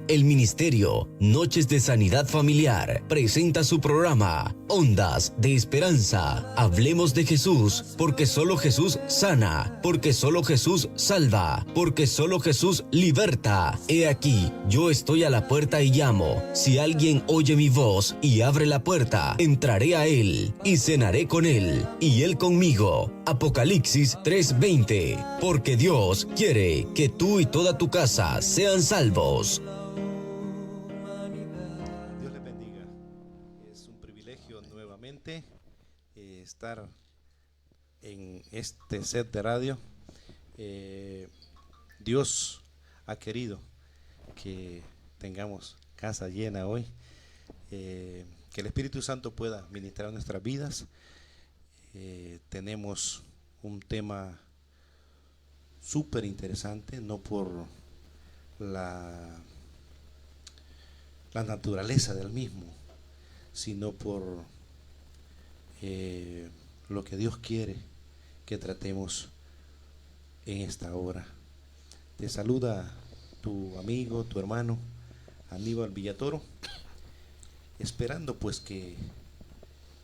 El Ministerio Noches de Sanidad Familiar presenta su programa Ondas de Esperanza. Hablemos de Jesús, porque solo Jesús sana, porque solo Jesús salva, porque solo Jesús liberta. He aquí, yo estoy a la puerta y llamo. Si alguien oye mi voz y abre la puerta, entraré a él y cenaré con él y él conmigo. Apocalipsis 3:20. Porque Dios quiere que tú y toda tu casa sean salvos. Estar en este set de radio. Dios ha querido que tengamos casa llena hoy, que el Espíritu Santo pueda ministrar nuestras vidas. Tenemos un tema súper interesante, no por la naturaleza del mismo, sino por lo que Dios quiere que tratemos en esta hora. Te saluda tu amigo, tu hermano Aníbal Villatoro, esperando pues que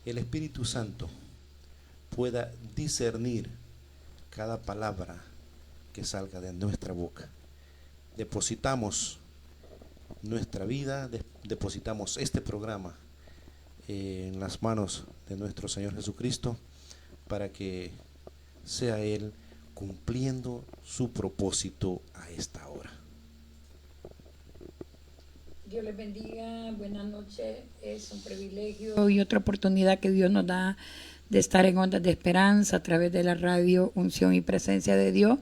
el Espíritu Santo pueda discernir cada palabra que salga de nuestra boca. Depositamos nuestra vida, depositamos este programa en las manos de nuestro Señor Jesucristo, para que sea Él cumpliendo su propósito a esta hora. Dios les bendiga, buenas noches. Es un privilegio y otra oportunidad que Dios nos da de estar en Ondas de Esperanza a través de la radio Unción y Presencia de Dios,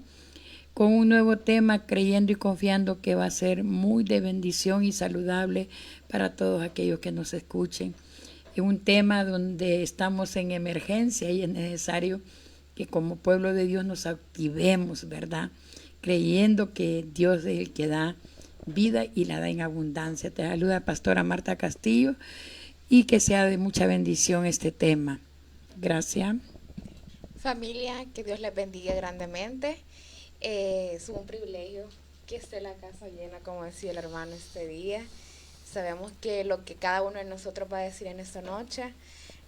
con un nuevo tema, creyendo y confiando que va a ser muy de bendición y saludable para todos aquellos que nos escuchen. Es un tema donde estamos en emergencia y es necesario que como pueblo de Dios nos activemos, ¿verdad? Creyendo que Dios es el que da vida y la da en abundancia. Te saluda Pastora Marta Castillo y que sea de mucha bendición este tema. Gracias. Familia, que Dios les bendiga grandemente. Es un privilegio que esté la casa llena, como decía el hermano este día. Sabemos que lo que cada uno de nosotros va a decir en esta noche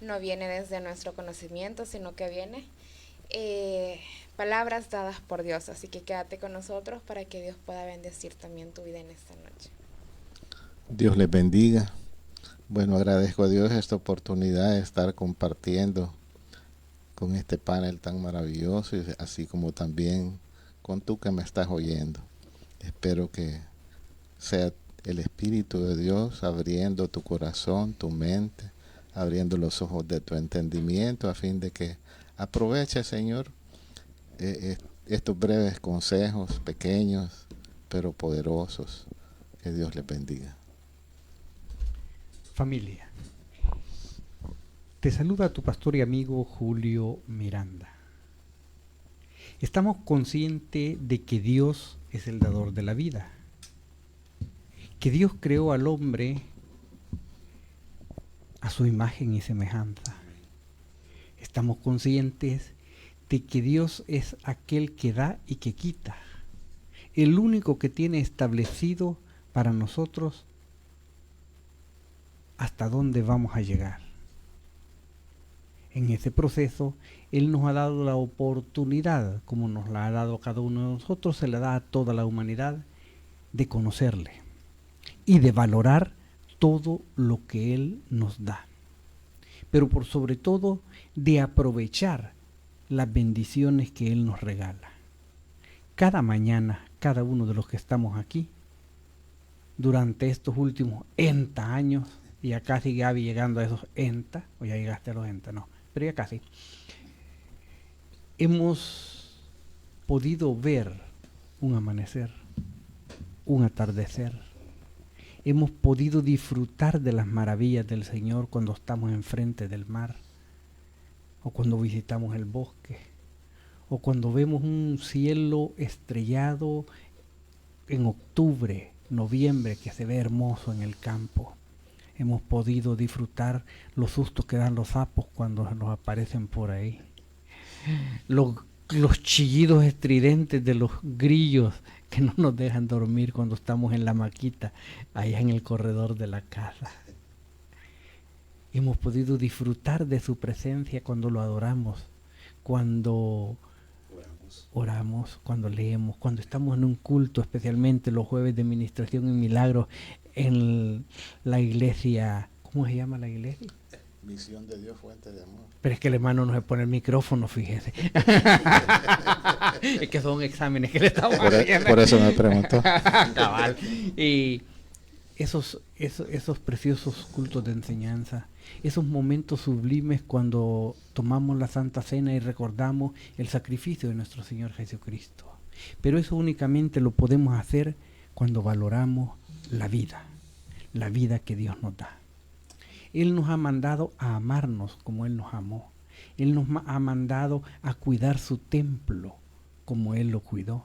no viene desde nuestro conocimiento, sino que viene palabras dadas por Dios. Así que quédate con nosotros para que Dios pueda bendecir también tu vida en esta noche. Dios les bendiga. Bueno, agradezco a Dios esta oportunidad de estar compartiendo con este panel tan maravilloso, y así como también con tú que me estás oyendo. Espero que sea el Espíritu de Dios abriendo tu corazón, tu mente, abriendo los ojos de tu entendimiento, a fin de que aproveche, Señor, estos breves consejos pequeños pero poderosos. Que Dios les bendiga. Familia, te saluda tu pastor y amigo Julio Miranda. Estamos conscientes de que Dios es el dador de la vida, que Dios creó al hombre a su imagen y semejanza. Estamos conscientes de que Dios es aquel que da y que quita, el único que tiene establecido para nosotros hasta dónde vamos a llegar. En ese proceso, Él nos ha dado la oportunidad, como nos la ha dado a cada uno de nosotros, se la da a toda la humanidad, de conocerle y de valorar todo lo que Él nos da. Pero por sobre todo, de aprovechar las bendiciones que Él nos regala. Cada mañana, cada uno de los que estamos aquí, durante estos últimos 30 años, y ya casi Gaby llegando a esos 30, o ya llegaste a los 30, no, pero ya casi, hemos podido ver un amanecer, un atardecer. Hemos podido disfrutar de las maravillas del Señor cuando estamos enfrente del mar, o cuando visitamos el bosque, o cuando vemos un cielo estrellado en octubre, noviembre, que se ve hermoso en el campo. Hemos podido disfrutar los sustos que dan los sapos cuando nos aparecen por ahí. Los los chillidos estridentes de los grillos que no nos dejan dormir cuando estamos en la hamaquita, allá en el corredor de la casa. Hemos podido disfrutar de su presencia cuando lo adoramos, cuando oramos, cuando leemos, cuando estamos en un culto, especialmente los jueves de ministración y milagros en la iglesia. ¿Cómo se llama la iglesia? Misión de Dios, fuente de amor. Pero es que el hermano no se pone el micrófono, fíjese. Es que son exámenes que le estamos haciendo. Por eso me preguntó. Cabal. Y esos preciosos cultos de enseñanza, esos momentos sublimes cuando tomamos la Santa Cena y recordamos el sacrificio de nuestro Señor Jesucristo. Pero eso únicamente lo podemos hacer cuando valoramos la vida que Dios nos da. Él nos ha mandado a amarnos como Él nos amó. Él nos ha mandado a cuidar su templo como Él lo cuidó.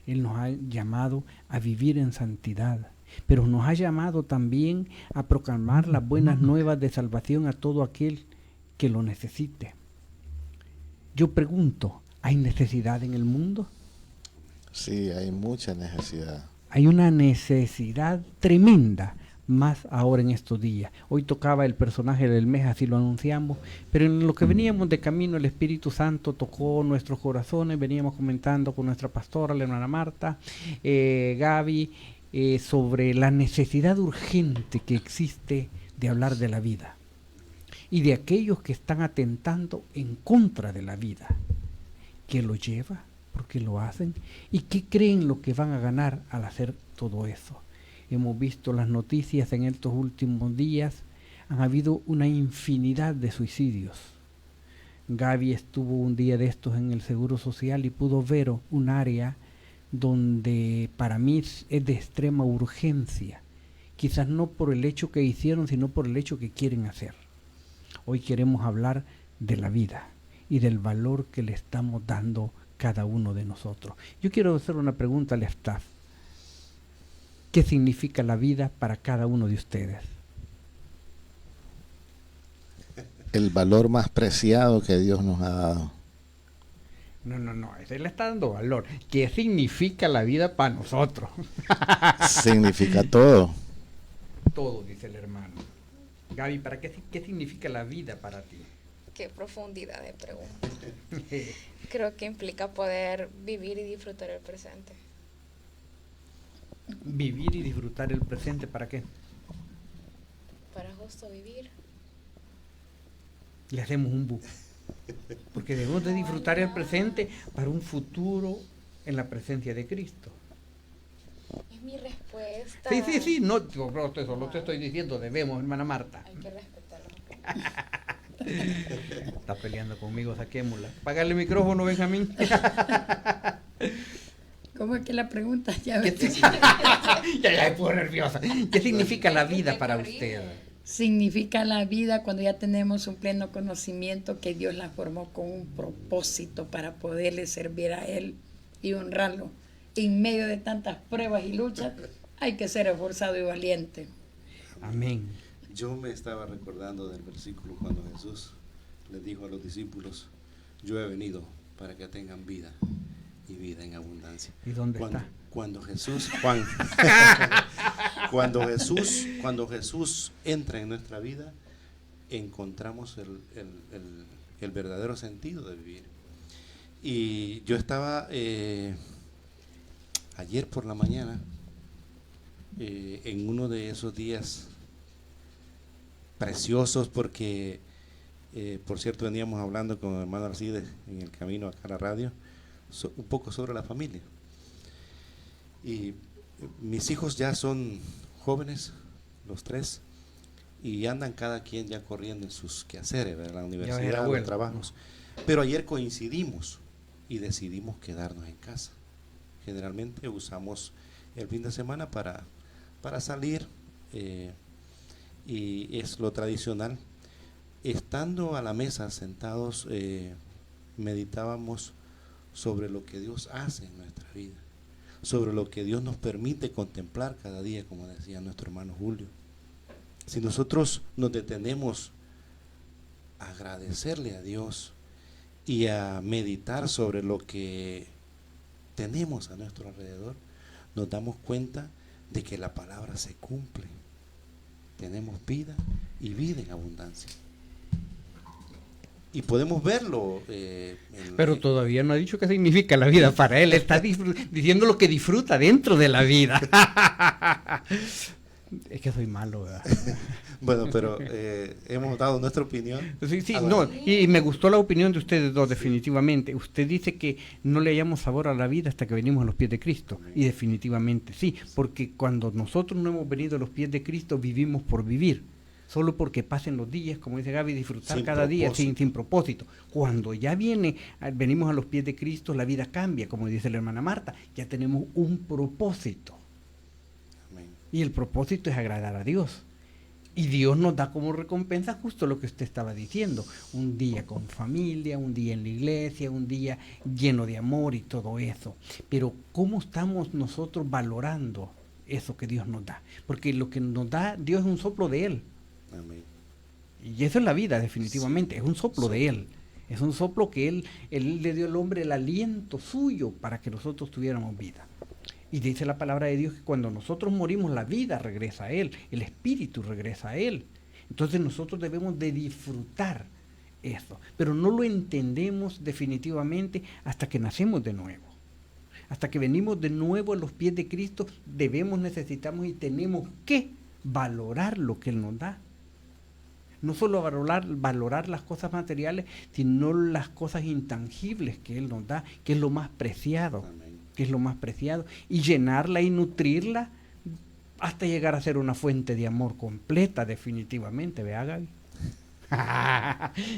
Él nos ha llamado a vivir en santidad, pero nos ha llamado también a proclamar las buenas nuevas de salvación a todo aquel que lo necesite. Yo pregunto, ¿hay necesidad en el mundo? Sí, hay mucha necesidad. Hay una necesidad tremenda, más ahora en estos días. Hoy tocaba el personaje del mes, así lo anunciamos, pero en lo que veníamos de camino el Espíritu Santo tocó nuestros corazones. Veníamos comentando con nuestra pastora, la hermana Marta, Gaby, sobre la necesidad urgente que existe de hablar de la vida y de aquellos que están atentando en contra de la vida. ¿Qué lo lleva? ¿Por qué lo hacen? ¿Y qué creen lo que van a ganar al hacer todo eso? Hemos visto las noticias en estos últimos días. Han habido una infinidad de suicidios. Gaby estuvo un día de estos en el Seguro Social y pudo ver un área donde para mí es de extrema urgencia. Quizás no por el hecho que hicieron, sino por el hecho que quieren hacer. Hoy queremos hablar de la vida y del valor que le estamos dando cada uno de nosotros. Yo quiero hacer una pregunta al staff. ¿Qué significa la vida para cada uno de ustedes? El valor más preciado que Dios nos ha dado. No, ese le está dando valor. ¿Qué significa la vida para nosotros? Significa todo. Todo, dice el hermano. Gaby, ¿qué significa la vida para ti? Qué profundidad de pregunta. Creo que implica poder vivir y disfrutar el presente. Vivir y disfrutar el presente, ¿para qué? Para justo vivir. Le hacemos un bu. Porque debemos de disfrutar el presente para un futuro en la presencia de Cristo. Es mi respuesta. Sí, no, solo te estoy diciendo, debemos, hermana Marta. Hay que respetarlo. Está peleando conmigo, saquémosla. Págale el micrófono, Benjamín. ¿Cómo es que la pregunta? Ya ya me puse nerviosa. ¿Qué significa la vida para usted? Significa la vida cuando ya tenemos un pleno conocimiento que Dios la formó con un propósito para poderle servir a Él y honrarlo. En medio de tantas pruebas y luchas, hay que ser esforzado y valiente. Amén. Yo me estaba recordando del versículo cuando Jesús le dijo a los discípulos: yo he venido para que tengan vida y vida en abundancia. ¿Y dónde está? Cuando Jesús cuando Jesús entra en nuestra vida, encontramos el verdadero sentido de vivir. Y yo estaba ayer por la mañana en uno de esos días preciosos, porque por cierto veníamos hablando con el hermano Arcides en el camino acá a la radio un poco sobre la familia. Y mis hijos ya son jóvenes, los tres, y andan cada quien ya corriendo en sus quehaceres, ¿verdad? La universidad, los trabajos. Pero ayer coincidimos y decidimos quedarnos en casa. Generalmente usamos el fin de semana para salir, y es lo tradicional. Estando a la mesa sentados, meditábamos sobre lo que Dios hace en nuestra vida, sobre lo que Dios nos permite contemplar cada día, como decía nuestro hermano Julio. Si nosotros nos detenemos a agradecerle a Dios y a meditar sobre lo que tenemos a nuestro alrededor, nos damos cuenta de que la palabra se cumple. Tenemos vida y vida en abundancia. Y podemos verlo. Pero todavía no ha dicho qué significa la vida para él. Está diciendo lo que disfruta dentro de la vida. Es que soy malo, ¿verdad? Bueno, pero hemos dado nuestra opinión. Sí, no, y me gustó la opinión de ustedes dos, definitivamente. Usted dice que no le hallamos sabor a la vida hasta que venimos a los pies de Cristo. Y definitivamente sí, porque cuando nosotros no hemos venido a los pies de Cristo, vivimos por vivir. Solo porque pasen los días, como dice Gaby, disfrutar sin cada día sin propósito. Cuando ya venimos a los pies de Cristo, la vida cambia, como dice la hermana Marta. Ya tenemos un propósito. Amén. Y el propósito es agradar a Dios. Y Dios nos da como recompensa justo lo que usted estaba diciendo. Un día con familia, un día en la iglesia, un día lleno de amor y todo eso. Pero ¿cómo estamos nosotros valorando eso que Dios nos da? Porque lo que nos da Dios es un soplo de Él. Amén. Y eso es la vida, definitivamente. Sí. Es un soplo de Él. Es un soplo que Él le dio al hombre el aliento suyo para que nosotros tuviéramos vida. Y dice la palabra de Dios que cuando nosotros morimos, la vida regresa a Él, el espíritu regresa a Él. Entonces nosotros debemos de disfrutar eso, pero no lo entendemos definitivamente hasta que nacemos de nuevo. Hasta que venimos de nuevo a los pies de Cristo, necesitamos y tenemos que valorar lo que Él nos da. No solo valorar las cosas materiales, sino las cosas intangibles que Él nos da, que es lo más preciado. Amén. Que es lo más preciado, y llenarla y nutrirla hasta llegar a ser una fuente de amor completa, definitivamente, ¿vea, Gaby?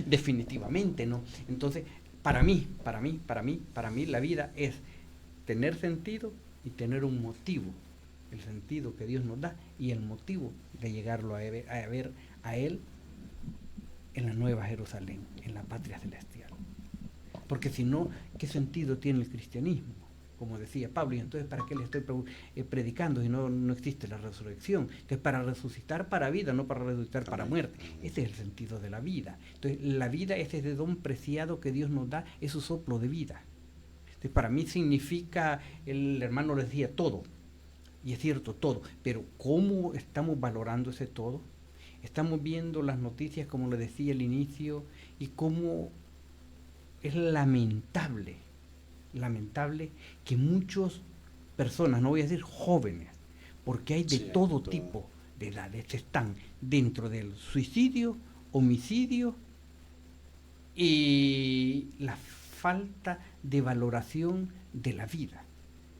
Definitivamente, ¿no? Entonces, para mí, la vida es tener sentido y tener un motivo, el sentido que Dios nos da y el motivo de llegarlo a ver a Él en la Nueva Jerusalén, en la patria celestial. Porque si no, ¿qué sentido tiene el cristianismo? Como decía Pablo, y entonces ¿para qué le estoy predicando si no existe la resurrección? Que es para resucitar para vida, no para resucitar para muerte. Ese es el sentido de la vida. Entonces la vida, ese don preciado que Dios nos da, es su soplo de vida. Entonces para mí significa, el hermano le decía, todo. Y es cierto, todo. Pero ¿cómo estamos valorando ese todo? Estamos viendo las noticias, como le decía al inicio, y cómo es lamentable que muchas personas, no voy a decir jóvenes, porque hay de todo tipo de edades, están dentro del suicidio, homicidio y la falta de valoración de la vida.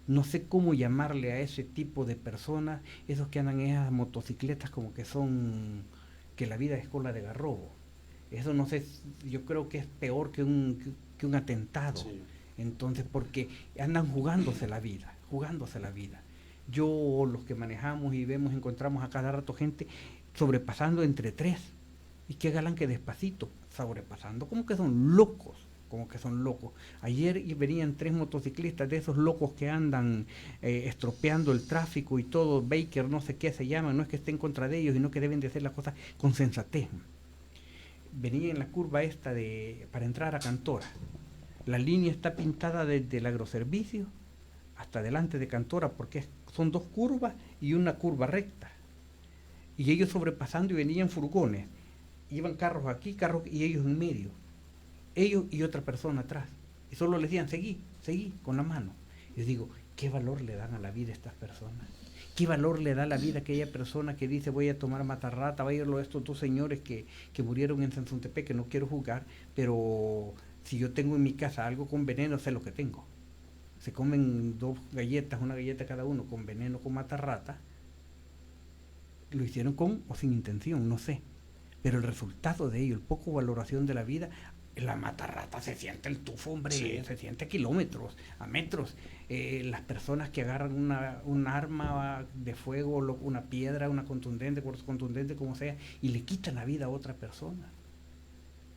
No sé cómo llamarle a ese tipo de personas, esos que andan en esas motocicletas como que la vida es cola de garrobo. Eso no sé, yo creo que es peor que un atentado. Sí. Entonces, porque andan jugándose la vida. Yo, los que manejamos y encontramos a cada rato gente sobrepasando entre 3. Y qué galán que despacito, sobrepasando, como que son locos. Ayer venían 3 motociclistas de esos locos que andan estropeando el tráfico y todo, Baker, no sé qué se llaman, no es que esté en contra de ellos, sino que deben de hacer las cosas con sensatez. Venía en la curva esta para entrar a Cantora. La línea está pintada desde el agroservicio hasta delante de Cantora, porque son 2 curvas y una curva recta. Y ellos sobrepasando y venían furgones. Iban carros aquí, y ellos en medio. Ellos y otra persona atrás. Y solo les decían, seguí, con la mano. Y yo digo, ¿qué valor le dan a la vida estas personas? ¿Qué valor le da a la vida a aquella persona que dice, voy a tomar matarrata, voy a ir a estos 2 señores que murieron en Sanzontepec, que no quiero juzgar, pero si yo tengo en mi casa algo con veneno, sé lo que tengo. Se comen 2 galletas, una galleta cada uno, con veneno, con matarrata. Lo hicieron con o sin intención, no sé. Pero el resultado de ello, el poco valoración de la vida, la matarrata se siente el tufo, hombre, sí. Se siente a kilómetros, a metros. Las personas que agarran un arma de fuego, una piedra, una contundente como sea, y le quitan la vida a otra persona.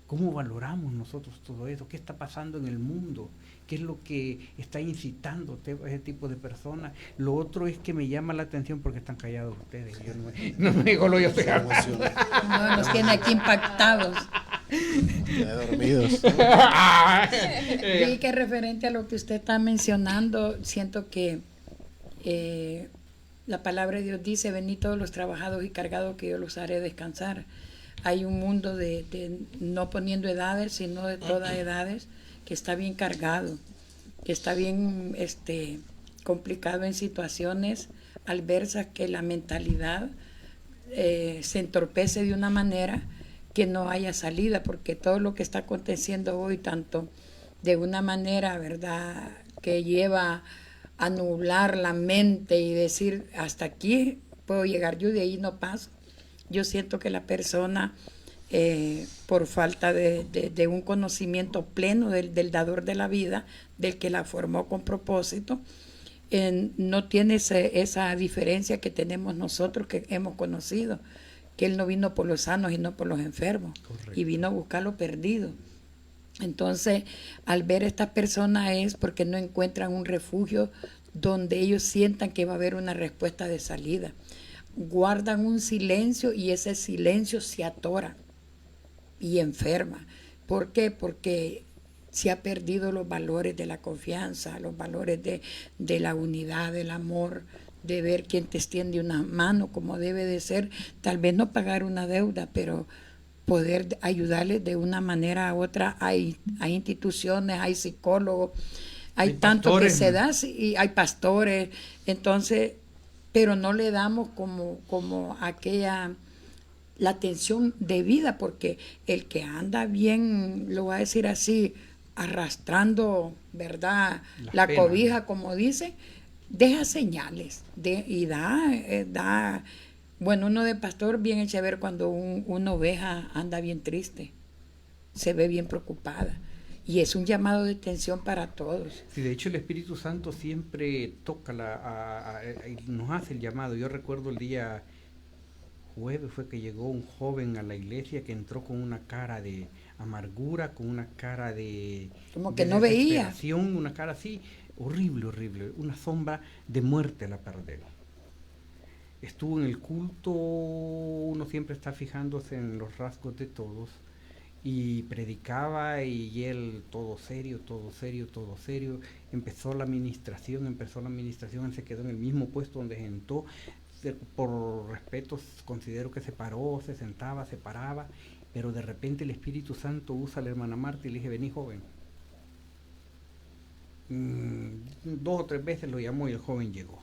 ¿Cómo valoramos nosotros todo eso? ¿Qué está pasando en el mundo? ¿Qué es lo que está incitando a ese tipo de personas? Lo otro es que me llama la atención porque están callados ustedes. Yo no me digo lo yo estoy hablando. No, nos tiene aquí impactados. Ya dormidos. Vi que referente a lo que usted está mencionando, siento que la palabra de Dios dice, venid todos los trabajados y cargados que yo los haré descansar. Hay un mundo de no poniendo edades, sino de todas edades, que está bien cargado, que está bien complicado en situaciones adversas, que la mentalidad se entorpece de una manera que no haya salida, porque todo lo que está aconteciendo hoy, tanto de una manera, ¿verdad?, que lleva a nublar la mente y decir, hasta aquí puedo llegar yo, de ahí no paso. Yo siento que la persona, por falta de un conocimiento pleno del dador de la vida, del que la formó con propósito, no tiene esa diferencia que tenemos nosotros, que hemos conocido, que Él no vino por los sanos y no por los enfermos. Correcto. Y vino a buscar lo perdido. Entonces, al ver a estas personas es porque no encuentran un refugio donde ellos sientan que va a haber una respuesta de salida. Guardan un silencio y ese silencio se atora y enferma. ¿Por qué? Porque se ha perdido los valores de la confianza, los valores de la unidad, del amor, de ver quién te extiende una mano como debe de ser. Tal vez no pagar una deuda, pero poder ayudarles de una manera u otra. Hay instituciones, hay psicólogos, hay tanto pastores, que se da, y hay pastores, entonces, pero no le damos como aquella, la atención debida, porque el que anda bien, lo voy a decir así, arrastrando, ¿verdad?, la cobija, como dice, deja señales, y da. Bueno, uno de pastor bien echa a ver cuando una oveja anda bien triste, se ve bien preocupada, y es un llamado de atención para todos. Sí, de hecho el Espíritu Santo siempre toca, nos hace el llamado. Yo recuerdo el día jueves fue que llegó un joven a la iglesia que entró con una cara de amargura, con una cara de como que no veía, una cara así, horrible, una sombra de muerte la perder. Estuvo en el culto, uno siempre está fijándose en los rasgos de todos, y predicaba, y él todo serio, empezó la administración, él se quedó en el mismo puesto donde sentó, por respeto considero que se paró, se sentaba, se paraba, pero de repente el Espíritu Santo usa a la hermana Marta y le dije, vení joven. 2 o 3 veces lo llamó y el joven llegó.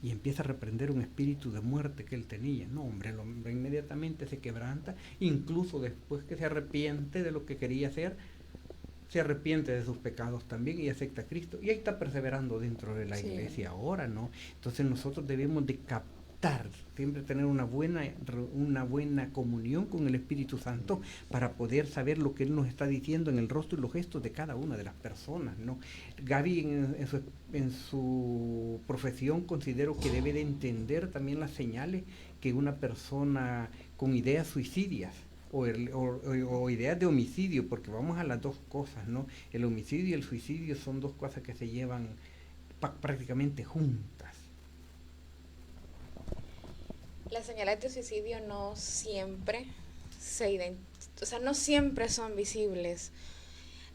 Y empieza a reprender un espíritu de muerte que él tenía. No, hombre, el hombre inmediatamente se quebranta, incluso después que se arrepiente de lo que quería hacer, se arrepiente de sus pecados también y acepta a Cristo. Y ahí está perseverando dentro de la iglesia ahora, ¿no? Entonces nosotros debemos de captar, siempre tener una buena comunión con el Espíritu Santo para poder saber lo que Él nos está diciendo en el rostro y los gestos de cada una de las personas, ¿no? Gaby en su profesión considero que debe de entender también las señales que una persona con ideas suicidas o ideas de homicidio, porque vamos a las dos cosas, ¿no? El homicidio y el suicidio son 2 cosas que se llevan prácticamente juntas. Las señales de suicidio no siempre no siempre son visibles.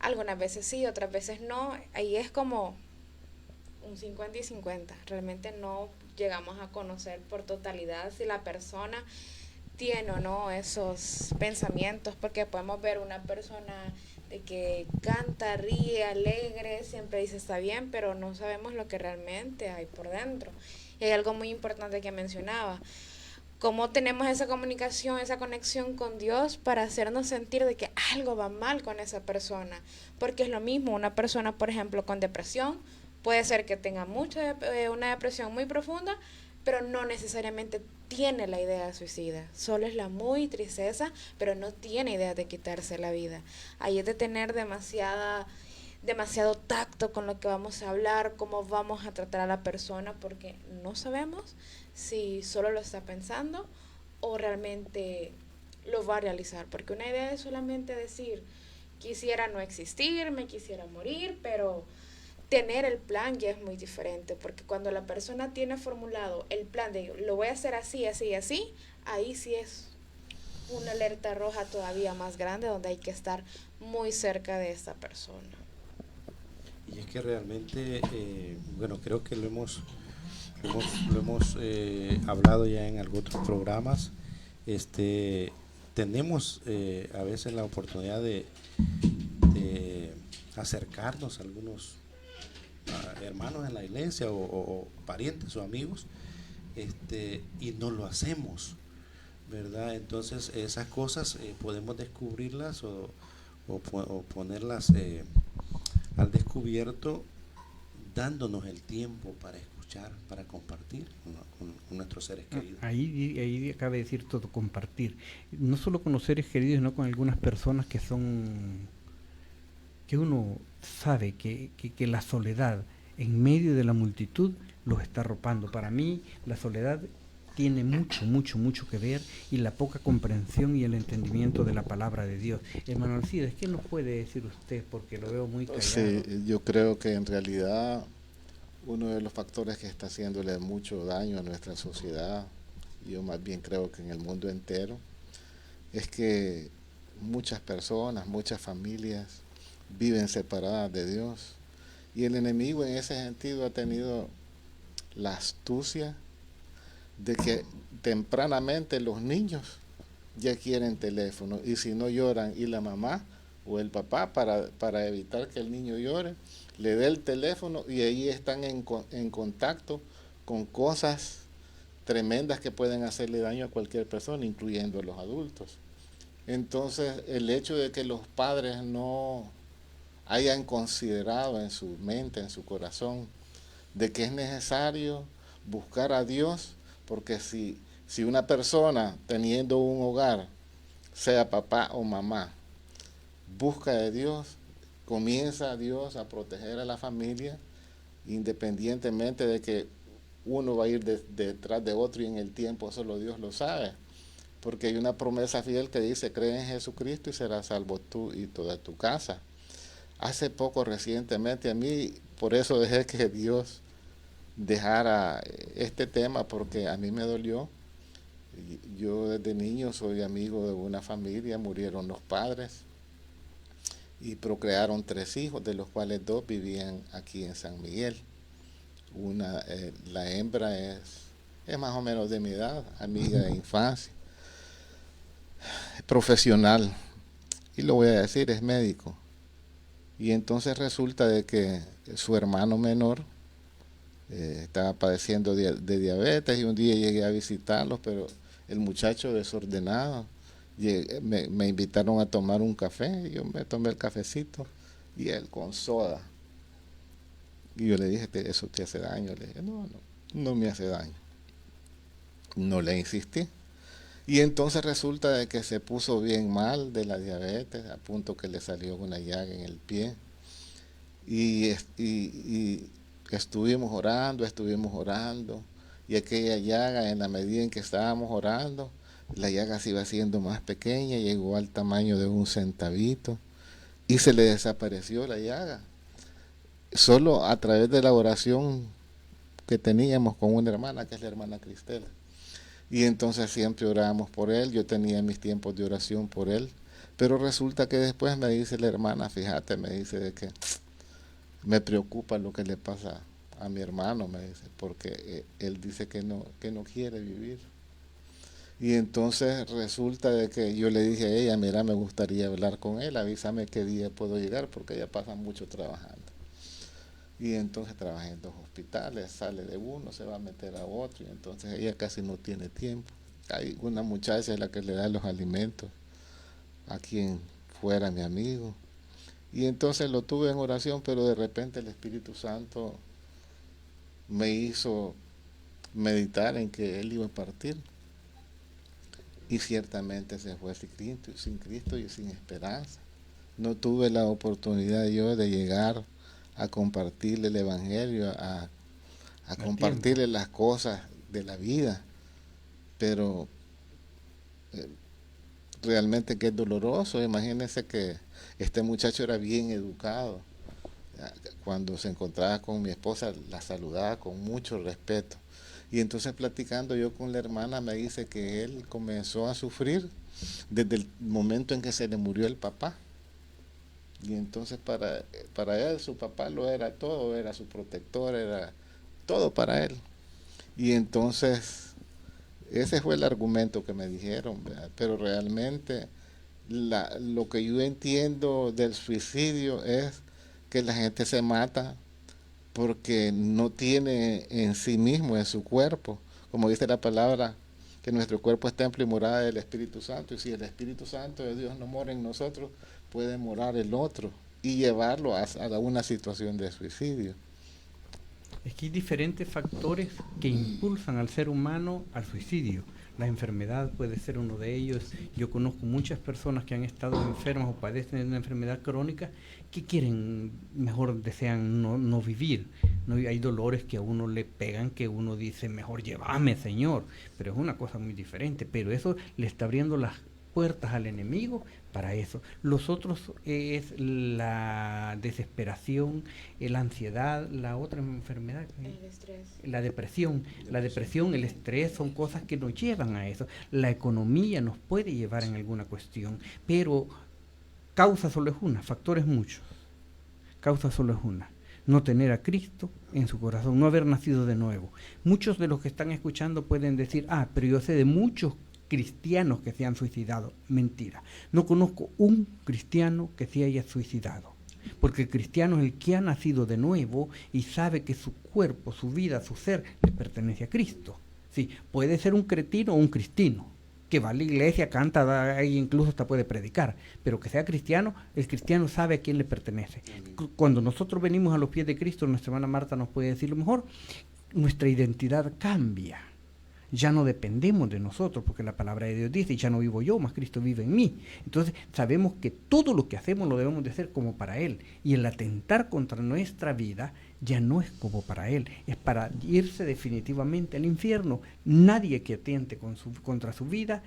Algunas veces sí, otras veces no. Ahí es como un 50 y 50. Realmente no llegamos a conocer por totalidad si la persona tiene o no esos pensamientos, porque podemos ver una persona de que canta, ríe, alegre, siempre dice está bien, pero no sabemos lo que realmente hay por dentro. Y hay algo muy importante que mencionaba: cómo tenemos esa comunicación, esa conexión con Dios para hacernos sentir de que algo va mal con esa persona. Porque es lo mismo, una persona, por ejemplo, con depresión, puede ser que tenga una depresión muy profunda, pero no necesariamente tiene la idea suicida. Solo es la muy tristeza, pero no tiene idea de quitarse la vida. Ahí es de tener demasiado tacto con lo que vamos a hablar, cómo vamos a tratar a la persona, porque no sabemos si solo lo está pensando o realmente lo va a realizar. Porque una idea es solamente decir, quisiera no existir, me quisiera morir, pero tener el plan ya es muy diferente, porque cuando la persona tiene formulado el plan de lo voy a hacer así, así y así, ahí sí es una alerta roja todavía más grande donde hay que estar muy cerca de esta persona. Y es que realmente, bueno, creo que lo hemos hablado ya en algunos otros programas. Tenemos a veces la oportunidad de acercarnos a algunos hermanos en la iglesia o parientes o amigos, y no lo hacemos, ¿verdad? Entonces esas cosas podemos descubrirlas o ponerlas al descubierto, dándonos el tiempo para escuchar, para compartir con nuestros seres queridos. Ahí cabe decir todo, compartir. No solo con los seres queridos, sino con algunas personas que uno sabe que la soledad en medio de la multitud los está arropando. Para mí la soledad tiene mucho que ver, y la poca comprensión y el entendimiento de la palabra de Dios. Hermano Alcides, ¿qué nos puede decir usted? Porque lo veo muy callado. Sí, yo creo que en realidad uno de los factores que está haciéndole mucho daño a nuestra sociedad, yo más bien creo que en el mundo entero, es que muchas personas, muchas familias viven separadas de Dios, y el enemigo en ese sentido ha tenido la astucia de que tempranamente los niños ya quieren teléfono, y si no lloran y la mamá o el papá, para evitar que el niño llore, le dé el teléfono, y ahí están en contacto con cosas tremendas que pueden hacerle daño a cualquier persona, incluyendo a los adultos. Entonces, el hecho de que los padres no hayan considerado en su mente, en su corazón, de que es necesario buscar a Dios, porque si una persona teniendo un hogar, sea papá o mamá, busca de Dios, comienza a Dios a proteger a la familia, independientemente de que uno va a ir detrás de otro, y en el tiempo solo Dios lo sabe, porque hay una promesa fiel que dice: cree en Jesucristo y serás salvo tú y toda tu casa. Hace poco, recientemente, a mí, por eso dejé que Dios dejara este tema, porque a mí me dolió. Yo desde niño soy amigo de una familia, murieron los padres y procrearon 3 hijos, de los cuales 2 vivían aquí en San Miguel. La hembra es más o menos de mi edad, amiga de infancia, profesional, y lo voy a decir, es médico. Y entonces resulta de que su hermano menor estaba padeciendo de diabetes, y un día llegué a visitarlos, pero el muchacho desordenado, me invitaron a tomar un café, y yo me tomé el cafecito, y él con soda. Y yo le dije: eso te hace daño. Le dije: no me hace daño. No le insistí. Y entonces resulta de que se puso bien mal de la diabetes, a punto que le salió una llaga en el pie. Y estuvimos orando, y aquella llaga, en la medida en que estábamos orando, la llaga se iba haciendo más pequeña, llegó al tamaño de un centavito, y se le desapareció la llaga. Solo a través de la oración que teníamos con una hermana, que es la hermana Cristela. Y entonces siempre orábamos por él, yo tenía mis tiempos de oración por él, pero resulta que después me dice la hermana: fíjate, me dice, de que me preocupa lo que le pasa a mi hermano, me dice, porque él dice que no quiere vivir. Y entonces resulta de que yo le dije a ella: mira, me gustaría hablar con él, avísame qué día puedo llegar, porque ella pasa mucho trabajando. Y entonces trabaja en 2 hospitales, sale de uno, se va a meter a otro, y entonces ella casi no tiene tiempo. Hay una muchacha es la que le da los alimentos a quien fuera mi amigo. Y entonces lo tuve en oración, pero de repente el Espíritu Santo me hizo meditar en que él iba a partir. Y ciertamente se fue sin Cristo y sin esperanza. No tuve la oportunidad yo de llegar a compartirle el Evangelio, a compartirle las cosas de la vida, pero realmente que es doloroso. Imagínense que este muchacho era bien educado. Cuando se encontraba con mi esposa, la saludaba con mucho respeto, Y entonces platicando yo con la hermana me dice que él comenzó a sufrir desde el momento en que se le murió el papá. Y entonces para él su papá lo era todo, era su protector, era todo para él. Y entonces ese fue el argumento que me dijeron, ¿verdad? Pero realmente lo que yo entiendo del suicidio es que la gente se mata porque no tiene en sí mismo, en su cuerpo, como dice la palabra, que nuestro cuerpo es templo y morada del Espíritu Santo, y si el Espíritu Santo de Dios no mora en nosotros, puede morar el otro y llevarlo a una situación de suicidio. Es que hay diferentes factores que impulsan al ser humano al suicidio. La enfermedad puede ser uno de ellos. Yo conozco muchas personas que han estado enfermas o padecen de una enfermedad crónica que quieren, mejor desean no vivir. No, hay dolores que a uno le pegan, que uno dice, mejor llévame, Señor. Pero es una cosa muy diferente. Pero eso le está abriendo las puertas al enemigo para eso. Los otros es la desesperación, la ansiedad, la otra enfermedad, El estrés. la depresión. La depresión, el estrés son cosas que nos llevan a eso. La economía nos puede llevar en alguna cuestión, pero causa solo es una, factores muchos. Causa solo es una. No tener a Cristo en su corazón, no haber nacido de nuevo. Muchos de los que están escuchando pueden decir, pero yo sé de muchos cristianos que se han suicidado. Mentira. No conozco un cristiano que se haya suicidado. Porque el cristiano es el que ha nacido de nuevo y sabe que su cuerpo, su vida, su ser le pertenece a Cristo. Sí, puede ser un cretino o un cristino, que va a la iglesia, canta, e incluso hasta puede predicar, pero que sea cristiano, el cristiano sabe a quién le pertenece. Cuando nosotros venimos a los pies de Cristo, nuestra hermana Marta nos puede decir lo mejor, nuestra identidad cambia. Ya no dependemos de nosotros, porque la palabra de Dios dice, ya no vivo yo, más Cristo vive en mí. Entonces sabemos que todo lo que hacemos lo debemos de hacer como para Él. Y el atentar contra nuestra vida ya no es como para Él, es para irse definitivamente al infierno. Nadie que atente contra su vida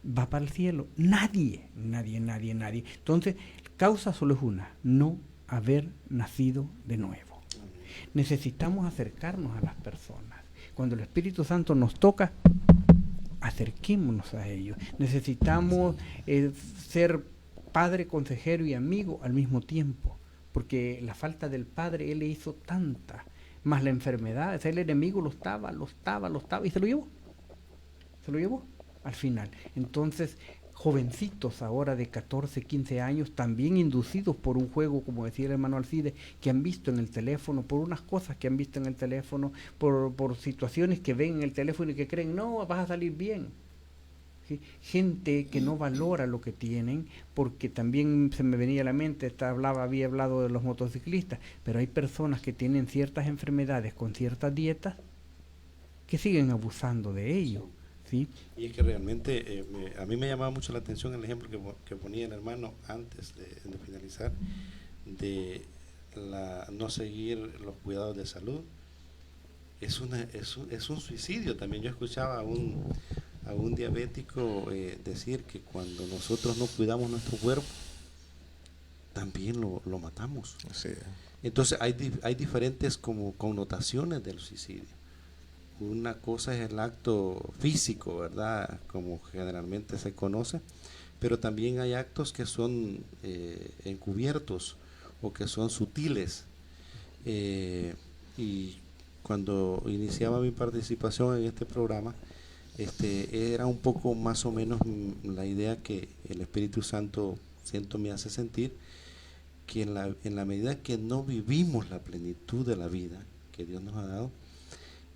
va para el cielo. Nadie. Entonces, causa solo es una, no haber nacido de nuevo. Necesitamos acercarnos a las personas. Cuando el Espíritu Santo nos toca, acerquémonos a ellos. Necesitamos ser padre, consejero y amigo al mismo tiempo, porque la falta del padre, él le hizo tanta, más la enfermedad, o sea, el enemigo lo estaba y se lo llevó al final. Entonces, jovencitos ahora de 14, 15 años, también inducidos por un juego, como decía el hermano Alcide, que han visto en el teléfono, por unas cosas que han visto en el teléfono, por situaciones que ven en el teléfono y que creen, no, vas a salir bien. ¿Sí? Gente que no valora lo que tienen, porque también se me venía a la mente, había hablado de los motociclistas, pero hay personas que tienen ciertas enfermedades con ciertas dietas que siguen abusando de ello. ¿Sí? Y es que realmente a mí me llamaba mucho la atención el ejemplo que ponía el hermano antes de finalizar, de no seguir los cuidados de salud. Es un suicidio también. Yo escuchaba a un diabético decir que cuando nosotros no cuidamos nuestro cuerpo, también lo matamos. Sí. Entonces hay diferentes como connotaciones del suicidio. Una cosa es el acto físico, ¿verdad? Como generalmente se conoce, pero también hay actos que son encubiertos o que son sutiles. Y cuando iniciaba mi participación en este programa, era un poco más o menos la idea que el Espíritu Santo me hace sentir, que en la medida que no vivimos la plenitud de la vida que Dios nos ha dado,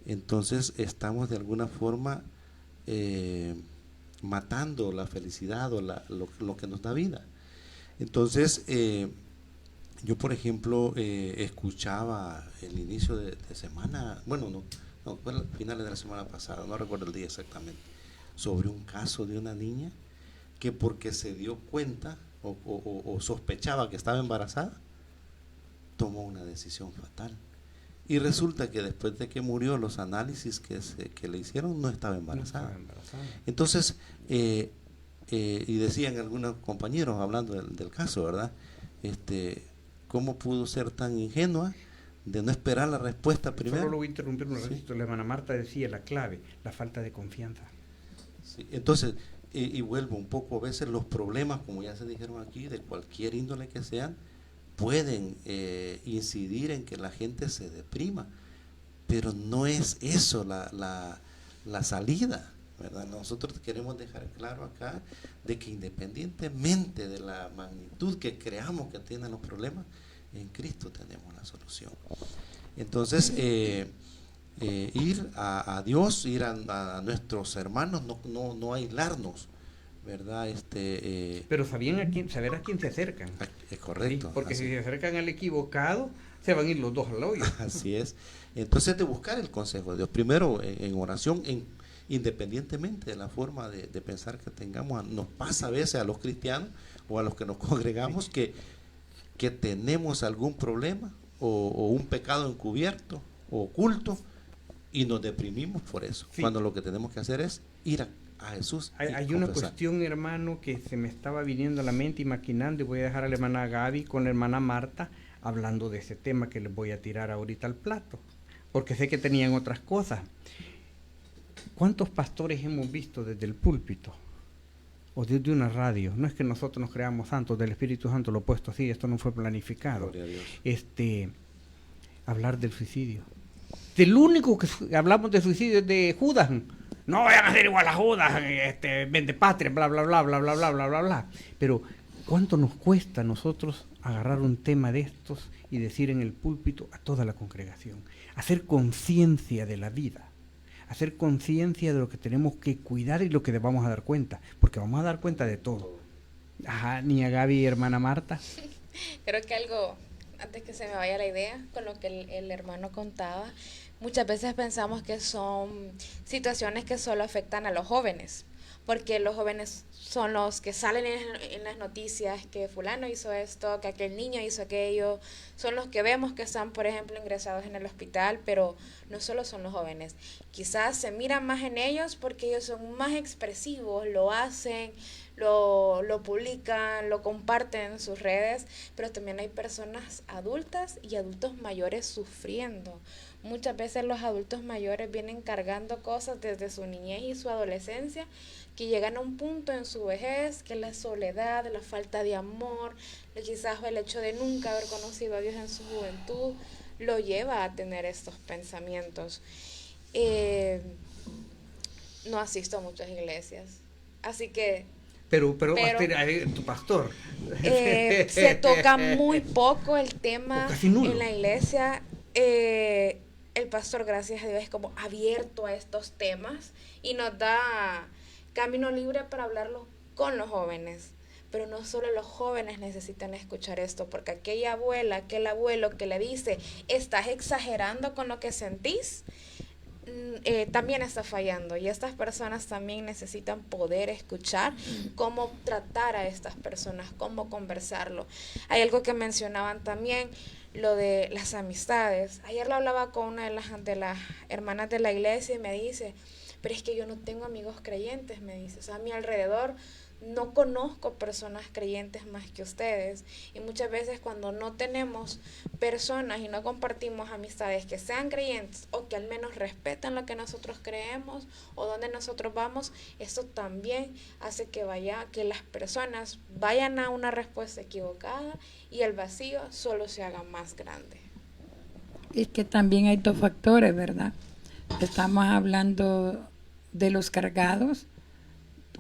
entonces estamos de alguna forma matando la felicidad o lo que nos da vida. Entonces yo por ejemplo escuchaba el inicio de semana, bueno, fue a finales de la semana pasada, no recuerdo el día exactamente, sobre un caso de una niña que porque se dio cuenta o sospechaba que estaba embarazada, tomó una decisión fatal. Y resulta que después de que murió, los análisis que le hicieron, no estaba embarazada. Entonces, y decían algunos compañeros hablando del caso, ¿verdad? ¿Cómo pudo ser tan ingenua de no esperar la respuesta primero. Solo lo voy a interrumpir un ratito. La hermana Marta decía la clave, la falta de confianza. Sí, entonces, y vuelvo un poco, a veces los problemas, como ya se dijeron aquí, de cualquier índole que sean, pueden incidir en que la gente se deprima, pero no es eso la salida, ¿verdad? Nosotros queremos dejar claro acá de que independientemente de la magnitud que creamos que tienen los problemas, en Cristo tenemos la solución. Entonces, ir a Dios, ir a nuestros hermanos, no aislarnos, ¿verdad? Pero saber a quién se acercan. Es correcto. ¿Sí? Porque así. si se acercan al equivocado, se van a ir los dos al hoyo. Así es. Entonces, de buscar el consejo de Dios, primero en oración, independientemente de la forma de pensar que tengamos. Nos pasa a veces a los cristianos o a los que nos congregamos que tenemos algún problema o un pecado encubierto o oculto y nos deprimimos por eso, Sí. cuando lo que tenemos que hacer es ir a Jesús. Hay una cuestión, hermano, que se me estaba viniendo a la mente y maquinando, y voy a dejar a la hermana Gaby con la hermana Marta hablando de ese tema que les voy a tirar ahorita al plato, porque sé que tenían otras cosas. ¿Cuántos pastores hemos visto desde el púlpito o desde una radio? No es que nosotros nos creamos santos, del Espíritu Santo lo he puesto así, esto no fue planificado. Gloria a Dios. Hablar del suicidio. Del único que hablamos de suicidio es de Judas. No vayan a ser igual a Judas, vende patria, bla, bla, bla, bla, bla, bla, bla, bla, bla. Pero, ¿cuánto nos cuesta a nosotros agarrar un tema de estos y decir en el púlpito a toda la congregación? Hacer conciencia de la vida. Hacer conciencia de lo que tenemos que cuidar y lo que vamos a dar cuenta. Porque vamos a dar cuenta de todo. Ajá, niña Gaby y hermana Marta. Creo que algo, antes que se me vaya la idea, con lo que el hermano contaba, muchas veces pensamos que son situaciones que solo afectan a los jóvenes, porque los jóvenes son los que salen en las noticias, que fulano hizo esto, que aquel niño hizo aquello, son los que vemos que están, por ejemplo, ingresados en el hospital, pero no solo son los jóvenes, quizás se mira más en ellos porque ellos son más expresivos, lo hacen, lo publican, lo comparten en sus redes, pero también hay personas adultas y adultos mayores sufriendo. Muchas veces los adultos mayores vienen cargando cosas desde su niñez y su adolescencia que llegan a un punto en su vejez que la soledad, la falta de amor, quizás el hecho de nunca haber conocido a Dios en su juventud lo lleva a tener estos pensamientos. No asisto a muchas iglesias, así que Pero tu pastor. se toca muy poco el tema casi nulo en la iglesia. El pastor, gracias a Dios, es como abierto a estos temas y nos da camino libre para hablarlo con los jóvenes. Pero no solo los jóvenes necesitan escuchar esto, porque aquella abuela, aquel abuelo que le dice, estás exagerando con lo que sentís, también está fallando, y estas personas también necesitan poder escuchar cómo tratar a estas personas, cómo conversarlo. Hay algo que mencionaban también, lo de las amistades. Ayer lo hablaba con una de las hermanas de la iglesia y me dice, pero es que yo no tengo amigos creyentes, me dice, o sea, a mi alrededor no conozco personas creyentes más que ustedes, y muchas veces cuando no tenemos personas y no compartimos amistades que sean creyentes o que al menos respeten lo que nosotros creemos o donde nosotros vamos, eso también hace que las personas vayan a una respuesta equivocada y el vacío solo se haga más grande. Es que también hay dos factores, ¿verdad? Estamos hablando de los cargados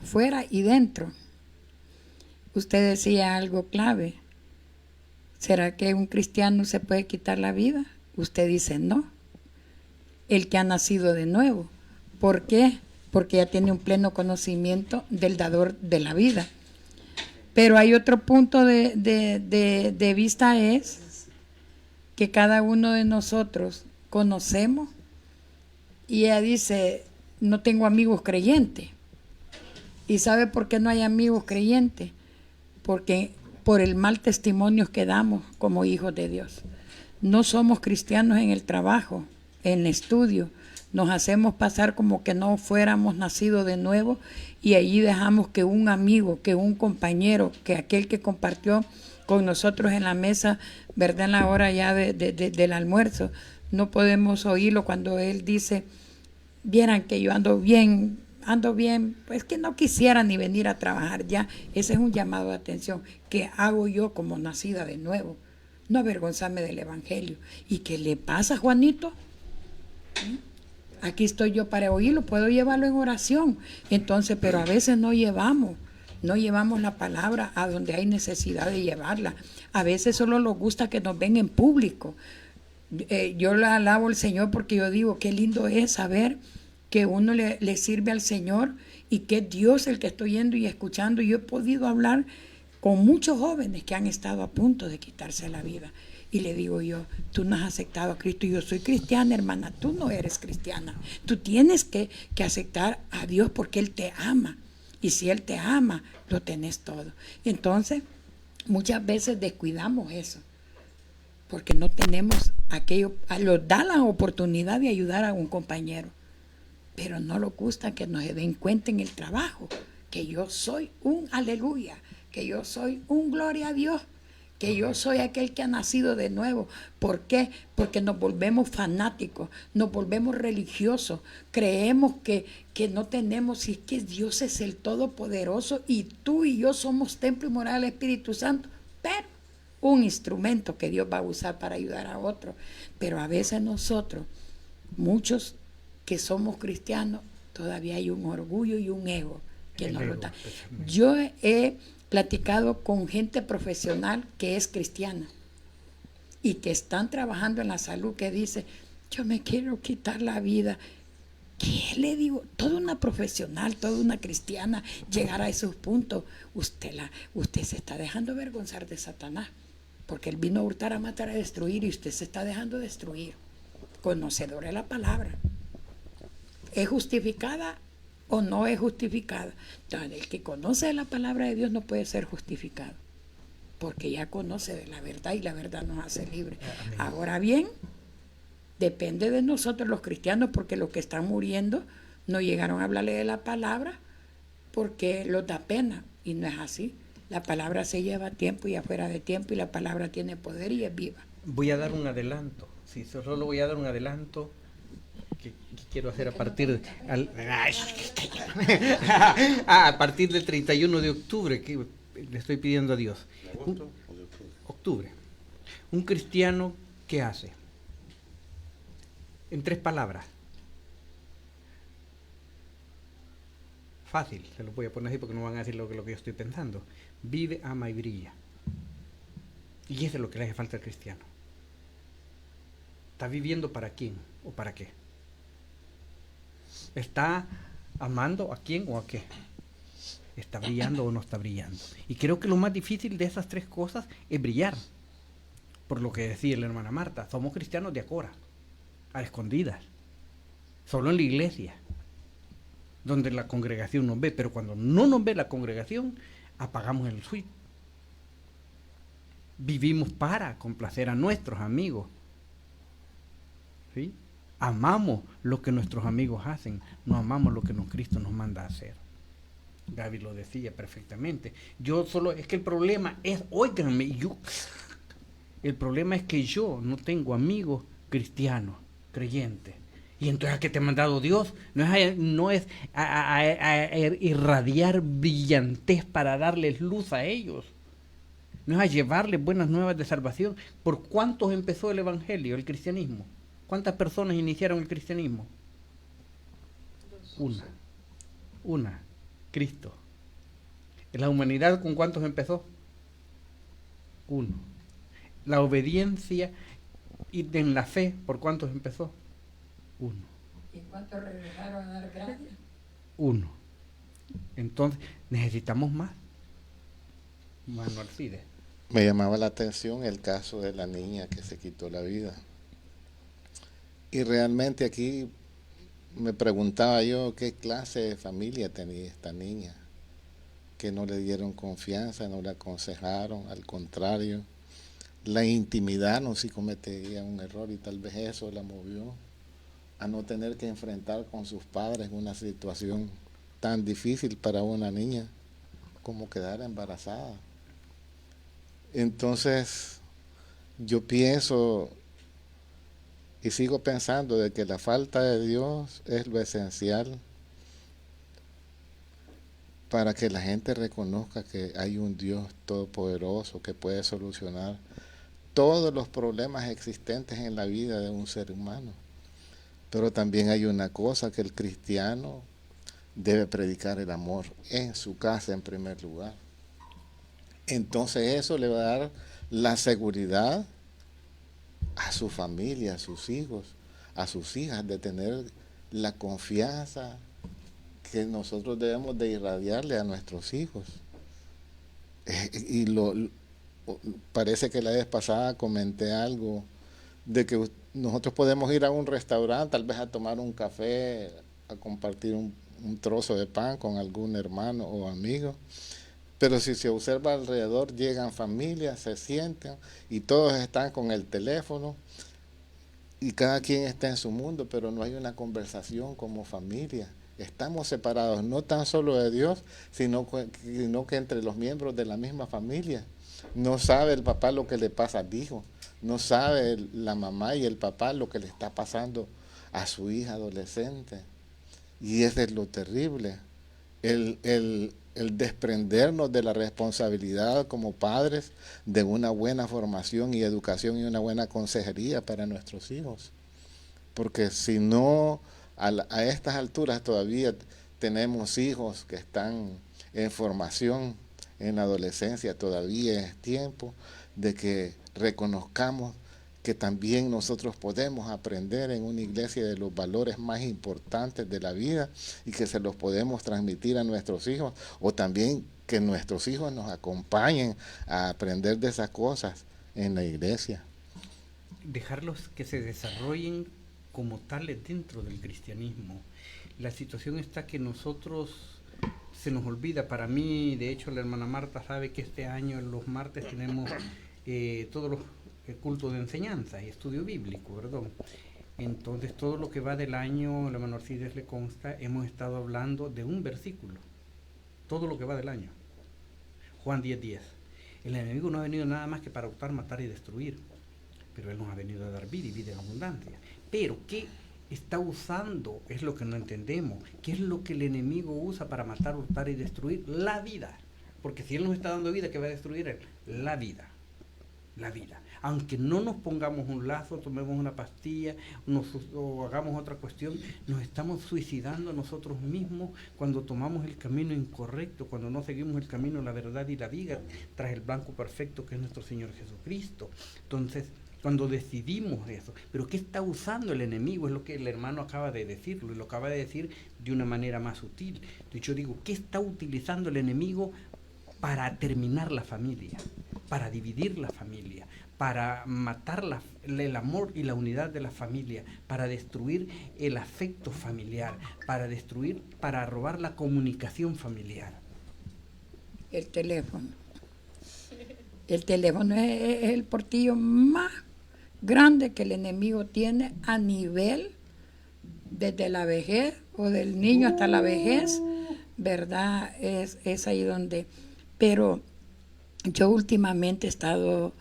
fuera y dentro. Usted decía algo clave. ¿Será que un cristiano se puede quitar la vida? Usted dice no. El que ha nacido de nuevo. ¿Por qué? Porque ya tiene un pleno conocimiento del dador de la vida. Pero hay otro punto de vista, es que cada uno de nosotros conocemos, y ella dice, no tengo amigos creyentes. ¿Y sabe por qué no hay amigos creyentes? Porque por el mal testimonio que damos como hijos de Dios. No somos cristianos en el trabajo, en el estudio. Nos hacemos pasar como que no fuéramos nacidos de nuevo, y allí dejamos que un amigo, que un compañero, que aquel que compartió con nosotros en la mesa, ¿verdad? En la hora ya del almuerzo. No podemos oírlo cuando él dice, vieran que yo ando bien, pues que no quisiera ni venir a trabajar ya. Ese es un llamado de atención que hago yo como nacida de nuevo. No avergonzarme del Evangelio. ¿Y qué le pasa, Juanito? Aquí estoy yo para oírlo, puedo llevarlo en oración. Entonces, pero a veces no llevamos la palabra a donde hay necesidad de llevarla. A veces solo nos gusta que nos ven en público. Yo le alabo al Señor porque yo digo, qué lindo es saber que uno le sirve al Señor y que es Dios el que estoy yendo y escuchando. Yo he podido hablar con muchos jóvenes que han estado a punto de quitarse la vida. Y le digo yo, tú no has aceptado a Cristo. Yo soy cristiana, hermana, tú no eres cristiana. Tú tienes que aceptar a Dios porque Él te ama. Y si Él te ama, lo tenés todo. Entonces, muchas veces descuidamos eso. Porque no tenemos aquello, nos da la oportunidad de ayudar a un compañero. Pero no nos gusta que nos den cuenta en el trabajo. Que yo soy un aleluya. Que yo soy un gloria a Dios. Que yo soy aquel que ha nacido de nuevo. ¿Por qué? Porque nos volvemos fanáticos, nos volvemos religiosos, creemos que no tenemos, si es que Dios es el Todopoderoso y tú y yo somos templo y morada del Espíritu Santo, pero un instrumento que Dios va a usar para ayudar a otros. Pero a veces nosotros, muchos que somos cristianos, todavía hay un orgullo y un ego que nos lo da. Yo he platicado con gente profesional que es cristiana y que están trabajando en la salud, que dice, yo me quiero quitar la vida. ¿Qué le digo? Toda una profesional, toda una cristiana, llegar a esos puntos, usted se está dejando avergonzar de Satanás, porque él vino a hurtar, a matar, a destruir, y usted se está dejando destruir. Conocedor de la palabra. ¿Es justificada o no es justificada? Entonces, el que conoce la palabra de Dios no puede ser justificado, porque ya conoce de la verdad y la verdad nos hace libres. Ahora bien, depende de nosotros los cristianos, porque los que están muriendo no llegaron a hablarle de la palabra porque los da pena, y no es así. La palabra se lleva tiempo y afuera de tiempo, y la palabra tiene poder y es viva. Voy a dar un adelanto, sí, solo voy a dar un adelanto que quiero hacer a partir a partir del 31 de octubre, que le estoy pidiendo a Dios. ¿Agosto o de octubre? Octubre. Un cristiano, ¿qué hace? En 3 palabras. Fácil, se lo voy a poner así porque no van a decir lo que yo estoy pensando. Vive, ama y brilla. Y eso es lo que le hace falta al cristiano. ¿Está viviendo para quién o para qué? ¿Está amando a quién o a qué? ¿Está brillando o no está brillando? Y creo que lo más difícil de esas 3 cosas es brillar. Por lo que decía la hermana Marta, somos cristianos de acora, a escondidas, solo en la iglesia, donde la congregación nos ve, pero cuando no nos ve la congregación, apagamos el switch. Vivimos para complacer a nuestros amigos, ¿sí? Amamos lo que nuestros amigos hacen, no amamos lo que Cristo nos manda a hacer. Gaby lo decía perfectamente. Es que el problema es, óiganme, el problema es que yo no tengo amigos cristianos, creyentes. Y entonces, ¿a qué te ha mandado Dios? No es a irradiar brillantez para darles luz a ellos. No es a llevarles buenas nuevas de salvación. ¿Por cuántos empezó el evangelio, el cristianismo? ¿Cuántas personas iniciaron el cristianismo? Una. Cristo. ¿En la humanidad con cuántos empezó? 1. La obediencia y en la fe, ¿por cuántos empezó? 1. ¿Y cuántos regresaron a dar gracias? 1. Entonces, necesitamos más. Manuel Alcides. Me llamaba la atención el caso de la niña que se quitó la vida. Y realmente aquí me preguntaba yo qué clase de familia tenía esta niña, que no le dieron confianza, no le aconsejaron, al contrario, la intimidaron si cometía un error, y tal vez eso la movió a no tener que enfrentar con sus padres una situación tan difícil para una niña como quedar embarazada. Entonces, yo pienso y sigo pensando de que la falta de Dios es lo esencial para que la gente reconozca que hay un Dios todopoderoso que puede solucionar todos los problemas existentes en la vida de un ser humano. Pero también hay una cosa, que el cristiano debe predicar el amor en su casa en primer lugar. Entonces eso le va a dar la seguridad a su familia, a sus hijos, a sus hijas, de tener la confianza que nosotros debemos de irradiarle a nuestros hijos. Parece que la vez pasada comenté algo de que nosotros podemos ir a un restaurante, tal vez a tomar un café, a compartir un trozo de pan con algún hermano o amigo, pero si se observa alrededor, llegan familias, se sientan y todos están con el teléfono y cada quien está en su mundo, pero no hay una conversación como familia. Estamos separados no tan solo de Dios, sino que entre los miembros de la misma familia. No sabe el papá lo que le pasa al hijo, no sabe la mamá y el papá lo que le está pasando a su hija adolescente. Y eso es lo terrible, el desprendernos de la responsabilidad como padres de una buena formación y educación y una buena consejería para nuestros hijos. Porque si no, a estas alturas todavía tenemos hijos que están en formación, en la adolescencia, todavía es tiempo de que reconozcamos que también nosotros podemos aprender en una iglesia de los valores más importantes de la vida y que se los podemos transmitir a nuestros hijos, o también que nuestros hijos nos acompañen a aprender de esas cosas en la iglesia. Dejarlos que se desarrollen como tales dentro del cristianismo. La situación está que nosotros se nos olvida. Para mí, de hecho, la hermana Marta sabe que este año los martes tenemos todos los cultos de enseñanza y estudio bíblico, ¿verdad? Entonces, todo lo que va del año, la hermana Orcides le consta, hemos estado hablando de un versículo. Todo lo que va del año. Juan 10:10. El enemigo no ha venido nada más que para hurtar, matar y destruir, pero él nos ha venido a dar vida y vida en abundancia. Pero, ¿qué está usando? Es lo que no entendemos. ¿Qué es lo que el enemigo usa para matar, hurtar y destruir? La vida. Porque si él nos está dando vida, ¿qué va a destruir él? La vida. La vida. Aunque no nos pongamos un lazo, tomemos una pastilla o hagamos otra cuestión, nos estamos suicidando nosotros mismos cuando tomamos el camino incorrecto, cuando no seguimos el camino, la verdad y la vida, tras el blanco perfecto que es nuestro Señor Jesucristo. Entonces, cuando decidimos eso, pero ¿qué está usando el enemigo? Es lo que el hermano acaba de decirlo, y lo acaba de decir de una manera más sutil. Entonces yo digo, ¿qué está utilizando el enemigo para terminar la familia, para dividir la familia, para matar el amor y la unidad de la familia, para destruir el afecto familiar, para robar la comunicación familiar? El teléfono. El teléfono es el portillo más grande que el enemigo tiene a nivel desde la vejez o del niño hasta la vejez, ¿verdad? Es ahí donde... Pero yo últimamente he estado,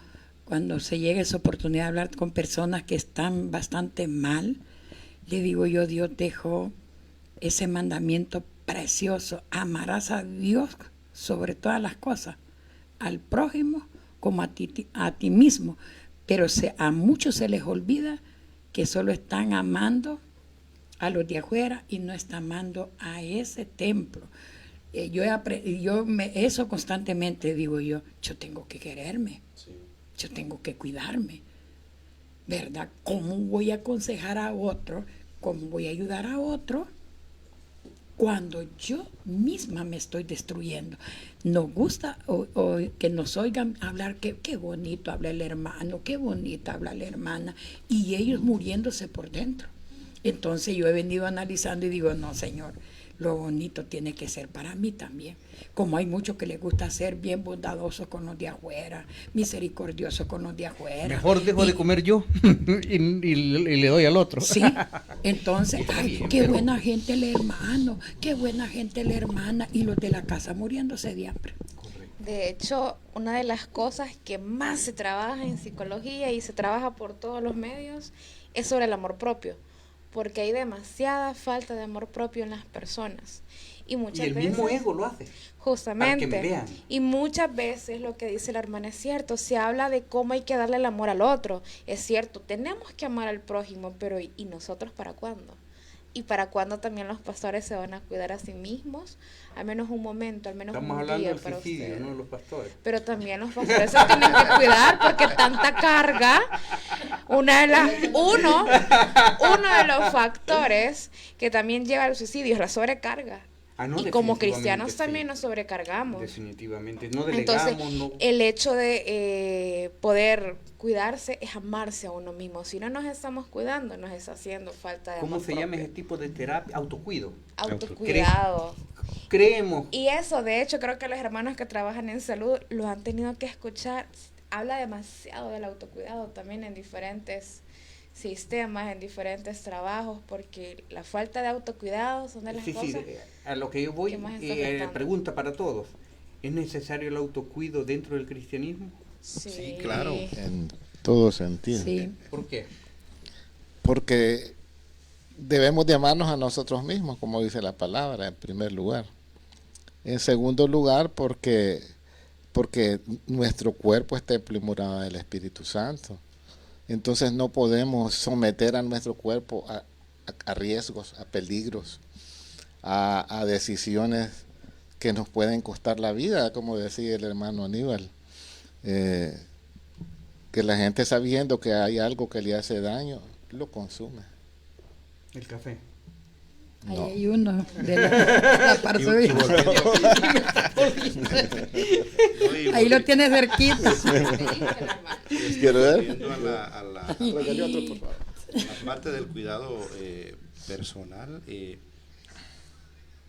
cuando se llega esa oportunidad de hablar con personas que están bastante mal, le digo yo, Dios dejó ese mandamiento precioso: amarás a Dios sobre todas las cosas, al prójimo como a ti mismo. Pero a muchos se les olvida que solo están amando a los de afuera y no están amando a ese templo. Eso constantemente digo yo tengo que quererme, sí. Yo tengo que cuidarme, ¿verdad? ¿Cómo voy a aconsejar a otro? ¿Cómo voy a ayudar a otro cuando yo misma me estoy destruyendo? Nos gusta o que nos oigan hablar, qué bonito habla el hermano, qué bonita habla la hermana, y ellos muriéndose por dentro. Entonces yo he venido analizando y digo, no, Señor, lo bonito tiene que ser para mí también. Como hay muchos que les gusta ser bien bondadosos con los de afuera, misericordiosos con los de afuera. Mejor dejo de comer yo y le doy al otro. Sí, entonces, qué buena gente el hermano, qué buena gente la hermana, y los de la casa muriéndose de hambre. De hecho, una de las cosas que más se trabaja en psicología y se trabaja por todos los medios es sobre el amor propio, porque hay demasiada falta de amor propio en las personas. Y muchas el veces, mismo ego lo hace. justamente, Para que me vean. y muchas veces lo que dice la hermana es cierto, se habla de cómo hay que darle el amor al otro. Es cierto, tenemos que amar al prójimo, pero ¿y nosotros para cuándo? ¿Y para cuándo también los pastores se van a cuidar a sí mismos? Al menos un momento, al menos Estamos un hablando día del para suicidio, ustedes. no de los pastores. Pero también los pastores se tienen que cuidar porque tanta carga, uno de los factores que también lleva al suicidio es la sobrecarga. No, Y como definitivamente cristianos sí. también nos sobrecargamos. Definitivamente. No delegamos, Entonces, no. el hecho de poder cuidarse es amarse a uno mismo. Si no nos estamos cuidando, nos está haciendo falta de ¿Cómo amor se llama propio. ese tipo de terapia? Autocuido. Autocuidado. Creemos. Y eso, de hecho, creo que los hermanos que trabajan en salud lo han tenido que escuchar. Habla demasiado del autocuidado también en diferentes sistemas, en diferentes trabajos, porque la falta de autocuidado son de las Sí, cosas. a lo que yo voy, ¿Qué más está afectando? pregunta para todos. ¿Es necesario el autocuido dentro del cristianismo? Sí, claro. En todo sentido. Sí. ¿Por qué? Porque debemos de amarnos a nosotros mismos, como dice la palabra, en primer lugar. En segundo lugar, porque nuestro cuerpo es templo y morada del Espíritu Santo. Entonces no podemos someter a nuestro cuerpo a riesgos, a peligros, a decisiones que nos pueden costar la vida, como decía el hermano Aníbal. Que la gente, sabiendo que hay algo que le hace daño, lo consume. El café. Ahí No. hay uno de la par suya. Ahí lo tienes cerquita. ¿Quiere ver? Volviendo a la parte del cuidado personal,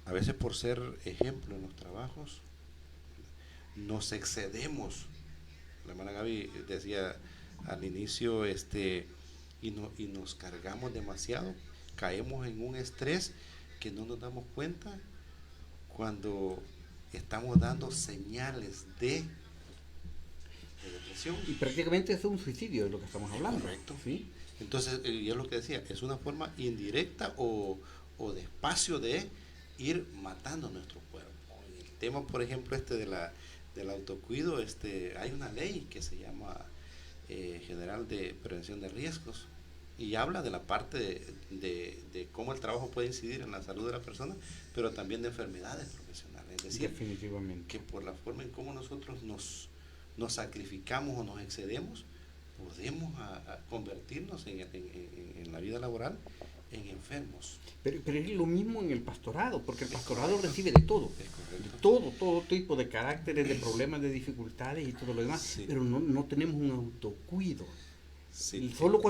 a veces por ser ejemplo en los trabajos, nos excedemos. La hermana Gaby decía al inicio, y nos cargamos demasiado, caemos en un estrés que no nos damos cuenta cuando estamos dando señales de depresión. Y prácticamente es un suicidio de lo que estamos hablando. Correcto. ¿Sí? Entonces, yo lo que decía, es una forma indirecta o despacio de ir matando nuestro cuerpo. El tema, por ejemplo, del autocuido, hay una ley que se llama General de Prevención de Riesgos y habla de la parte de cómo el trabajo puede incidir en la salud de la persona, pero también de enfermedades profesionales. Es decir, Definitivamente. que por la forma en cómo nosotros nos sacrificamos o nos excedemos, podemos a convertirnos en la vida laboral en enfermos. Pero es lo mismo en el pastorado, porque el pastorado recibe de todo. Es correcto. De todo tipo de caracteres, de problemas, de dificultades y todo lo demás. Sí. Pero no tenemos un autocuido. Sí. Solo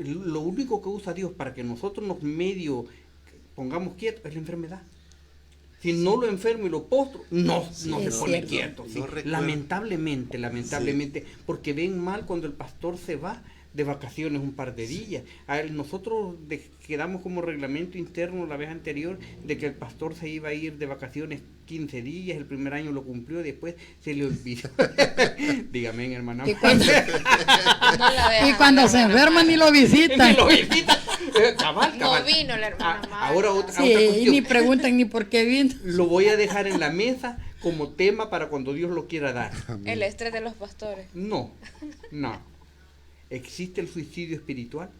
lo único que usa Dios para que nosotros nos medio pongamos quietos es la enfermedad. Si no lo enfermo y lo postro, no se es pone cierto. quieto. No ¿sí? recuerdo. Lamentablemente, porque ven mal cuando el pastor se va de vacaciones un par de días. Nosotros quedamos como reglamento interno la vez anterior de que el pastor se iba a ir de vacaciones 15 días, el primer año lo cumplió, después se le olvidó. Dígame, hermana. Y cuando, No la dejan, y cuando se enferma ni lo visitan. Ni lo visita. Cabal. No vino la hermana Mara. Ahora otra Sí, y cuestión. ni preguntan ni por qué vino. Lo voy a dejar en la mesa como tema para cuando Dios lo quiera dar. El estrés de los pastores. No. ¿Existe el suicidio espiritual?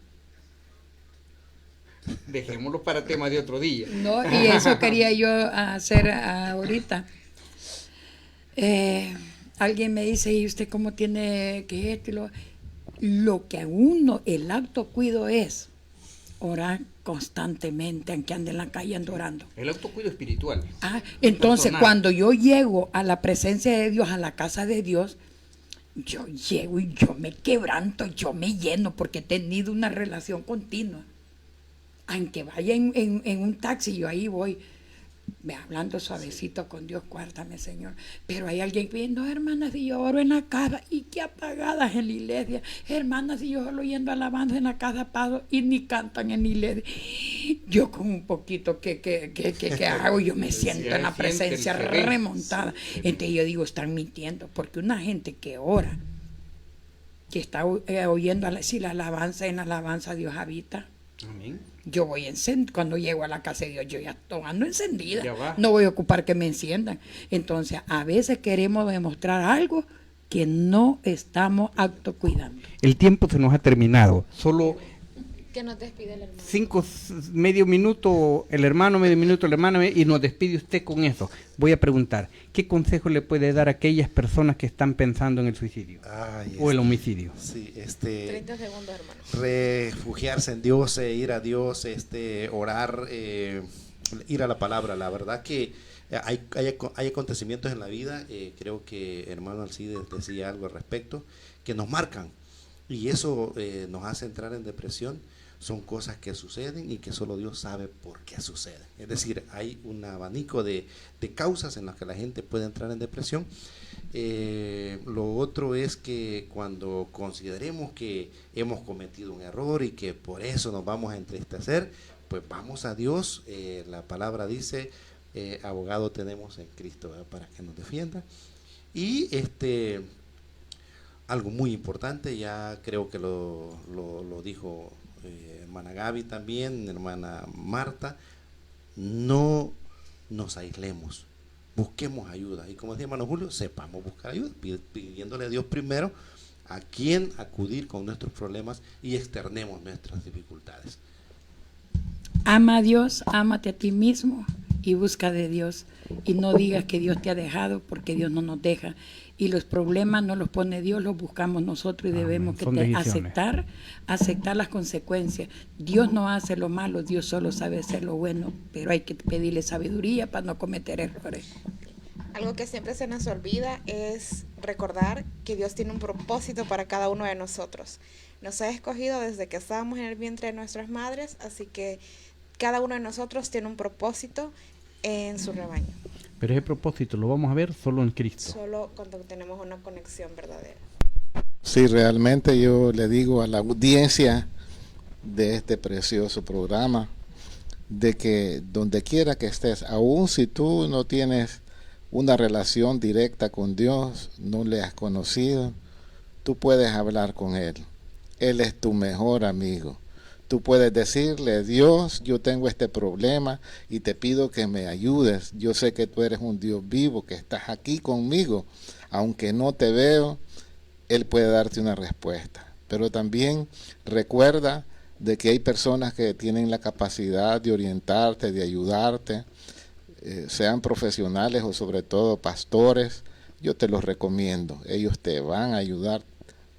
Dejémoslo para tema de otro día. No, y eso quería yo hacer ahorita. Alguien me dice, ¿y usted cómo tiene que esto y lo que a uno, el autocuido es orar constantemente, aunque ande en la calle ando orando? El autocuido espiritual. Entonces, Personal. cuando yo llego a la presencia de Dios, a la casa de Dios, yo llego y yo me quebranto, yo me lleno, porque he tenido una relación continua. Aunque vaya en un taxi, yo ahí voy. Ve hablando suavecito con Dios, guárdame, Señor. Pero hay alguien viendo, hermanas, y yo oro en la casa, y qué apagadas en la iglesia. Hermanas, y yo solo yendo alabanza en la casa, paso, y ni cantan en la iglesia. Yo con un poquito que hago, yo me siento en la presencia remontada. Entonces yo digo, están mintiendo, porque una gente que ora, que está oyendo, si la alabanza, en la alabanza Dios habita. Amén. Yo voy cuando llego a la casa de Dios, yo ya estoy ando encendida. Ya va. No voy a ocupar que me enciendan. Entonces, a veces queremos demostrar algo que no estamos autocuidando. El tiempo se nos ha terminado. Solo Que nos despide el hermano. medio minuto el hermano, medio minuto el hermano, y nos despide usted con eso. Voy a preguntar, ¿qué consejo le puede dar a aquellas personas que están pensando en el suicidio o el homicidio? Sí, 30 segundos, hermano. refugiarse en Dios, ir a Dios, orar, ir a la palabra. La verdad que hay acontecimientos en la vida, creo que hermano Alcides decía algo al respecto, que nos marcan, y eso nos hace entrar en depresión. Son cosas que suceden y que solo Dios sabe por qué suceden. Es decir, hay un abanico de causas en las que la gente puede entrar en depresión. Lo otro es que cuando consideremos que hemos cometido un error y que por eso nos vamos a entristecer, pues vamos a Dios. La palabra dice, abogado tenemos en Cristo, ¿verdad?, para que nos defienda. Y algo muy importante, ya creo que lo dijo hermana Gaby también, hermana Marta, no nos aislemos, busquemos ayuda. Y como decía hermano Julio, sepamos buscar ayuda, pidiéndole a Dios primero a quién acudir con nuestros problemas y externemos nuestras dificultades. Ama a Dios, ámate a ti mismo y busca de Dios. Y no digas que Dios te ha dejado, porque Dios no nos deja. Y los problemas no los pone Dios, los buscamos nosotros, y debemos aceptar las consecuencias. Dios no hace lo malo, Dios solo sabe hacer lo bueno, pero hay que pedirle sabiduría para no cometer errores. Algo que siempre se nos olvida es recordar que Dios tiene un propósito para cada uno de nosotros. Nos ha escogido desde que estábamos en el vientre de nuestras madres, así que cada uno de nosotros tiene un propósito en su rebaño. Pero ese propósito lo vamos a ver solo en Cristo. Solo cuando tenemos una conexión verdadera. Sí, realmente yo le digo a la audiencia de este precioso programa, de que donde quiera que estés, aun si tú no tienes una relación directa con Dios, no le has conocido, tú puedes hablar con Él. Él es tu mejor amigo. Tú puedes decirle, Dios, yo tengo este problema y te pido que me ayudes. Yo sé que tú eres un Dios vivo, que estás aquí conmigo. Aunque no te veo, Él puede darte una respuesta. Pero también recuerda de que hay personas que tienen la capacidad de orientarte, de ayudarte, sean profesionales o sobre todo pastores. Yo te los recomiendo. Ellos te van a ayudar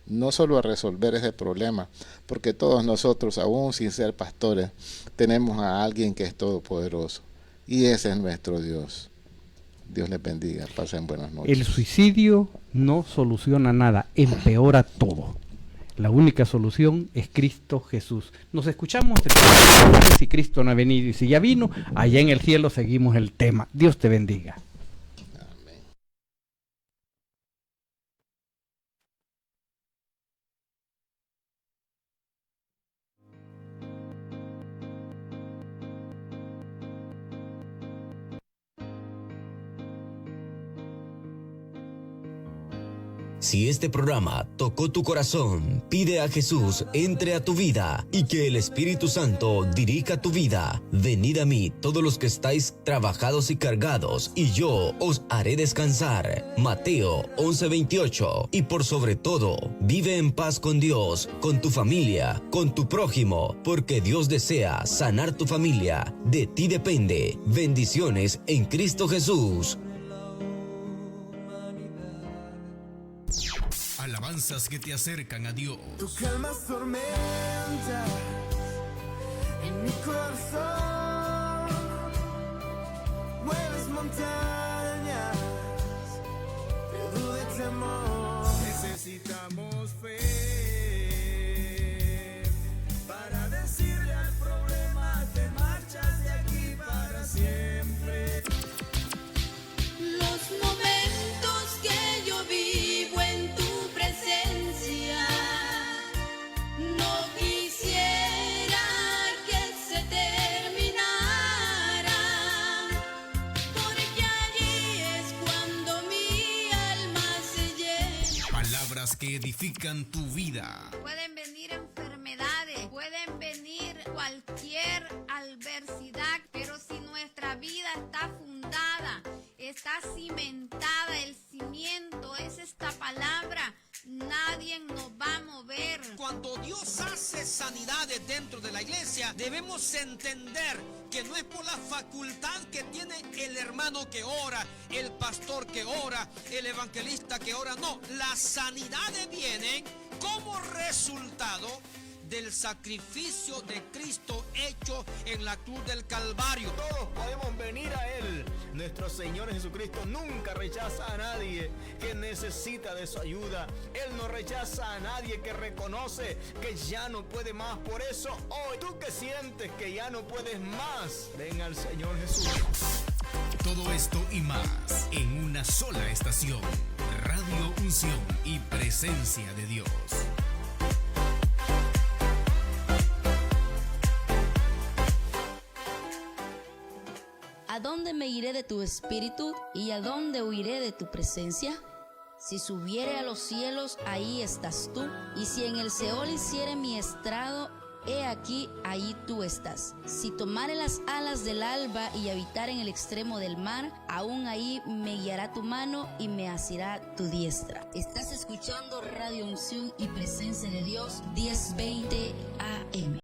no solo a resolver ese problema, porque todos nosotros, aún sin ser pastores, tenemos a alguien que es todopoderoso, y ese es nuestro Dios. Dios les bendiga, pasen buenas noches. El suicidio no soluciona nada, empeora todo. La única solución es Cristo Jesús. Nos escuchamos si Cristo no ha venido, y si ya vino, allá en el cielo seguimos el tema. Dios te bendiga. Si este programa tocó tu corazón, pide a Jesús entre a tu vida y que el Espíritu Santo dirija tu vida. Venid a mí todos los que estáis trabajados y cargados, y yo os haré descansar. Mateo 11:28. Y por sobre todo, vive en paz con Dios, con tu familia, con tu prójimo, porque Dios desea sanar tu familia. De ti depende. Bendiciones en Cristo Jesús. Alabanzas que te acercan a Dios. Tú calmas tormenta en mi corazón, mueves montañas de duda y temor. Necesitamos fe para decirle al problema: te marchas de aquí para siempre. que edifican tu vida. Pueden venir enfermedades, pueden venir cualquier adversidad, pero si nuestra vida está fundada, está cimentada, el cimiento es esta palabra, nadie nos va a mover. Cuando Dios hace sanidades dentro de la iglesia, debemos entender que no es por la facultad que tiene el hermano que ora, el pastor que ora, el evangelista que ora, no. Las sanidades vienen como resultado del sacrificio de Cristo hecho en la cruz del Calvario. Todos podemos venir a Él. Nuestro Señor Jesucristo nunca rechaza a nadie que necesita de su ayuda. Él no rechaza a nadie que reconoce que ya no puede más. Por eso hoy, tú que sientes que ya no puedes más, ven al Señor Jesús. Todo esto y más en una sola estación. Radio Unción y Presencia de Dios. ¿A dónde me iré de tu espíritu y a dónde huiré de tu presencia? Si subiere a los cielos, ahí estás tú. Y si en el Seol hiciere mi estrado, he aquí, ahí tú estás. Si tomare las alas del alba y habitar en el extremo del mar, aún ahí me guiará tu mano y me asirá tu diestra. Estás escuchando Radio Unción y Presencia de Dios, 1020 AM.